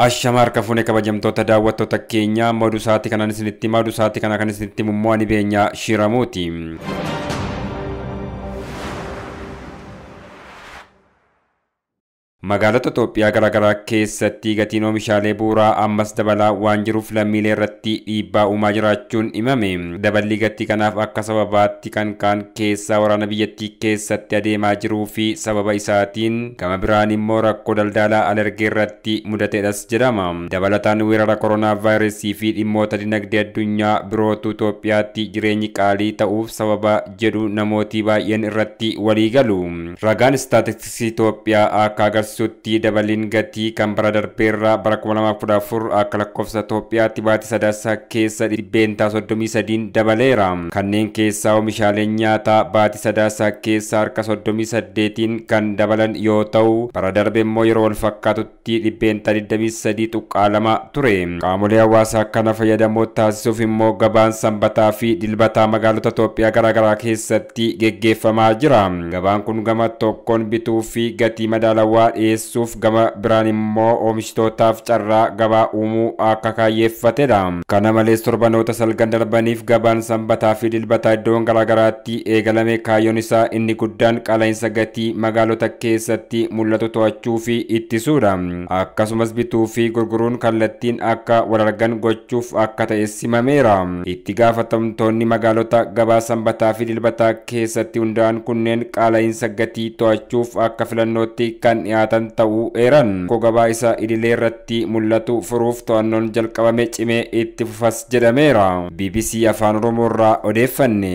Ashamar kafune kabajamtoota daawwattoota keenya moduu sa'aatii kanaan isinitti moduu sa'aatii kana kan isinitti mummoo ani beenya shiramuuti. Magaalota Itoophiyaa garaagaraa keessatti gatiin oomishaalee bu'uuraa ammas dabalaa waan jiruuf lammiilee irratti dhiibbaa uumaa jiraachuun himame. Daballi gatii kanaaf akka sababaatti kan kaan keessaa waraana biyyattii keessatti adeemaa jiruu fi sababa isaatiin gama biraan immoo rakkoo daldalaa alergee irratti mudateedhas jedhama. Dabalataan weerara koronaa vaayirasii fi dhimmoota dinagdee addunyaa birootu Itoophiyaatti jireenyi qaalii ta'uuf sababa jedhu namooti baay'een irratti walii galu. Ragaan istaatistiksii Itoophiyaa akka agarsiisutti dabalin gatii kan bara darbeerraa bara 2014 akka lakkoofsa Itoophiyaatti baatii sadaasaa keessa 133 dabaleera. Kanneen keessaa oomishaaleen nyaataa baatii sadaasaa keessa harka 38 kan dabalan yoo ta'u, bara darbe immoo yeroo wal fakkaatutti 123 ture. Qaamolee hawaasaa kana fayyadamoo taasisuuf immoo gabaan sanbataa fi dilbataa magaalota Itoophiyaa garaagaraa keessatti geggeeffamaa jira. Gabaan kun gama tokkoon bituu fi gatii madaalawaa dhiyeessuuf gama biraan immoo oomishitootaaf carraa gabaa uumuu akka kaayyeeffatedha. Kana malees torbanoota salgan darbaniif gabaan sanbataa fi dilbataa iddoon garaagaraatti eegalame kaayyoon isaa inni guddaan qaala'insa gatii magaalota keessatti mul'atu to'achuu fi ittisuudha. Akkasumas bituu fi gurguruun kallattiin akka wal argan gochuuf akka ta'e himameera. Itti gaafatamtoonni magaalota gabaa sanbataa fi dilbataa keessatti hundaa'an kunneen qaala'insa gatii to'achuuf akka filannootti kan dhiyaatan ta'uu eeran. Gabaa isa idilee irratti mul'atu furuuf to'annoon jalqabame cimee itti fufas jedhameera. BBC Afaan Oromoo irraa odeeffanne.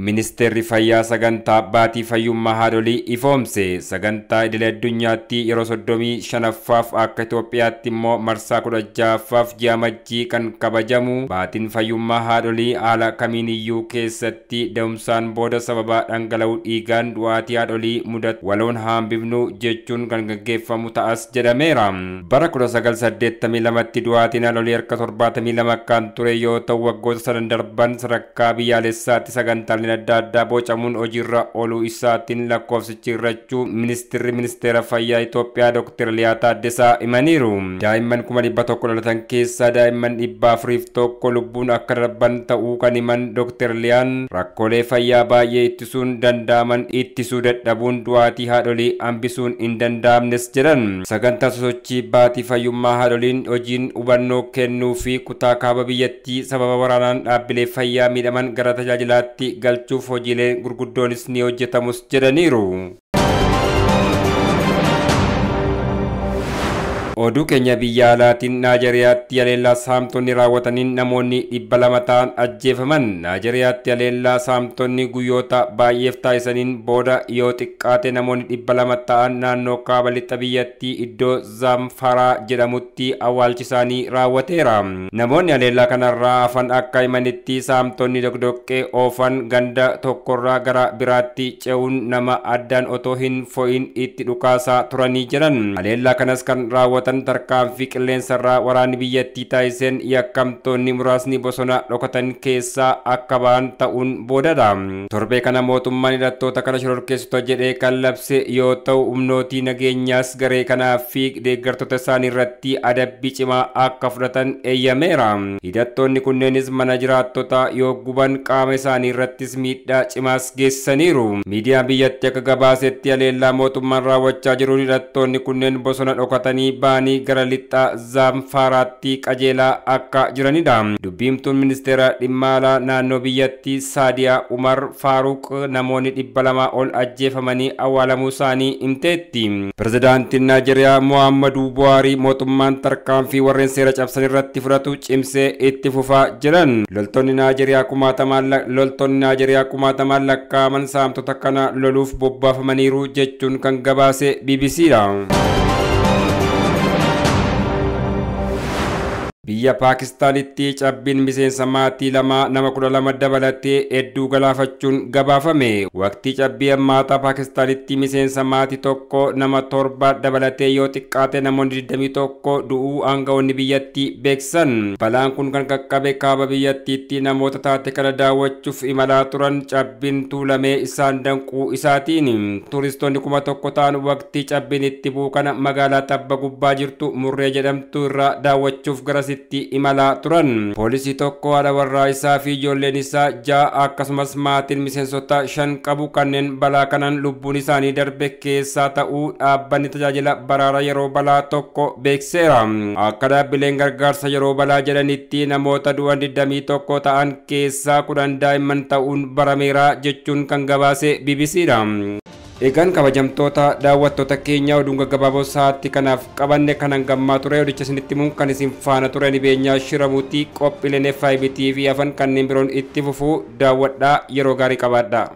Ministeerri fayyaa sagantaa baatii fayyummaa haadholii ifoomse. Sagantaa idilee addunyaatti yeroo 35ffaaf akka Itoophiyaatti immoo marsaa 16ffaaf ji'a Majjii kan kabajamu. Baatiin fayyummaa haadholii haala kamiiniyyuu keessatti da'umsaan booda sababa dhangala'uu dhiigaan du'aatii haadholii mudatu waloon hambifnu jechuun kan gaggeeffamu ta'as jedhameera. Bara 1982tti du'aatiin haadholii harka 72 kan ture yoo ta'u, waggoota sadan darban sadarkaa biyyaalessaatti sagantaaleen adda addaa bocamuun hojiirra ooluu isaatiin lakkoofsichi irrachuu ministeera fayyaa Itoophiyaa Dr. Liyaa Taaddasaa himaniiru. Daa'imman 100,100 dhalatan keessaa daa'imman 401 lubbuun akka darban ta'uu kan himan Dr. Liyaan rakkoolee fayyaa baay'ee ittisuun danda'aman ittisuu dadhabuun du'aatii haadholii hambisuun hin danda'amnes jedhan. Sagantaa sosochii baatii fayyummaa haadholiin hojiin hubannoo kennuu fi kutaa kaaba biyyattii sababa waraanaan dhaabbilee fayyaa miidhaman gara tajaajilaatti galchuuf hojiilee gurguddoonis ni hojjetamus jedhaniiru. Oduu keenya biyya alaatiin Naayijeriyaatti haleellaa saamtonni raawwataniin namoonni 200 ta'an ajjeefaman. Naayijeriyaatti haleellaa saamtonni guyyoota baay'eef taasisaniin booda yoo xiqqaate namoonni 200 ta'an naannoo kaaba lixa biyyattii iddoo Zamfara jedhamutti awwaalchi isaanii raawwateera. Namoonni haleellaa kanarraa hafan akka himanitti saamtonni dogdoqqee oofan ganda tokkorraa gara biraatti ce'uun nama addaan otoo hin fo'in itti dhukaasaa turanii jiran. Haleellaa kanas kan raawwatan tarkaanfii qilleensarraa waraanni biyyattii taasiseen yakkamtoonni muraasni bosona dhokatan keessaa akka ba'an ta'uun boodadha. Torbee kana mootummaan hidhattoota kana shororkeessitoota jedhee kan labse yoo ta'u, humnootii nageenyaas garee kanaa fi deeggartoota isaanii irratti adabbii cimaa akka fudhatan eeyyameera. Hidhattoonni kunneenis mana jiraattota yoo guban qaama isaanii irrattis miidhaa cimaas geessaniiru. Miidiyaan biyyattii akka gabaasetti haleellaa mootummaan raawwachaa jiruun hidhattoonni kunneen bosona dhokatanii gara lixaa Zamfaraatti qajeelaa akka jiranidha. Dubbiimtuun ministeera dhimma alaa naannoo biyyattii Saadiyaa Umar Faaruq namoonni 200 ol ajjeefamanii awwaalamuu isaanii himteetti. Pirezidaantiin Naayijeriyaa Muhammadu Buhaarii mootummaan tarkaanfii warreen seera cabsan irratti fudhatu cimsee itti fufaa jiran. Loltoonni Naayijeriyaa kumaatamaan lakkaa'aman saamtota kana loluuf bobbaafamaniiru jechuun kan gabaase BBCdha. Biyya Paakistaanitti cabbiin miseensa maatii lama nama 12 dabalatee hedduu galaafachuun gabaafame. Waqtii cabbii hammaataa Paakistaanitti miseensa maatii tokko nama 7 dabalatee yoo xiqqaate namoonni 21 du'uu aangawoonni biyyattii beeksan. Balaan kun kan qaqqabe kaaba biyyattiitti namoota taate kana daawwachuuf imalaa turan cabbiin tuulamee isaan danquu isaatiin. Turistoonni 1,000 ta'an waqtii cabbiin itti bu'u kana magaalaa tabba gubbaa jirtu Murree jedhamtu irraa daawwachuuf garasitti imalaa turan. Poolisii tokko haadha warraa isaa fi ijoolleen isaa 6 akkasumas maatiin miseensota 5 qabu kanneen balaa kanaan lubbuun isaanii darbe keessaa ta'uu dhaabbanni tajaajila baraara yeroo balaa tokko beekseera. Akka dhaabbileen gargaarsa yeroo balaa jedhanitti namoota du'an 21 ta'an keessaa 10 daa'imman ta'uun barameera jechuun kan gabaase BBCdha. Egaan kabajamtoota daawwattoota keenya oduun gaggabaaboo sa'aatii kanaaf qabanne kanan gammaa ture odicha isinitti himuun kan isin faana ture ni beenyaa shiramuutii qophiileen FIB TV afan kanneen biroon itti fufuu daawwadhaa yeroo gaarii qabaadhaa.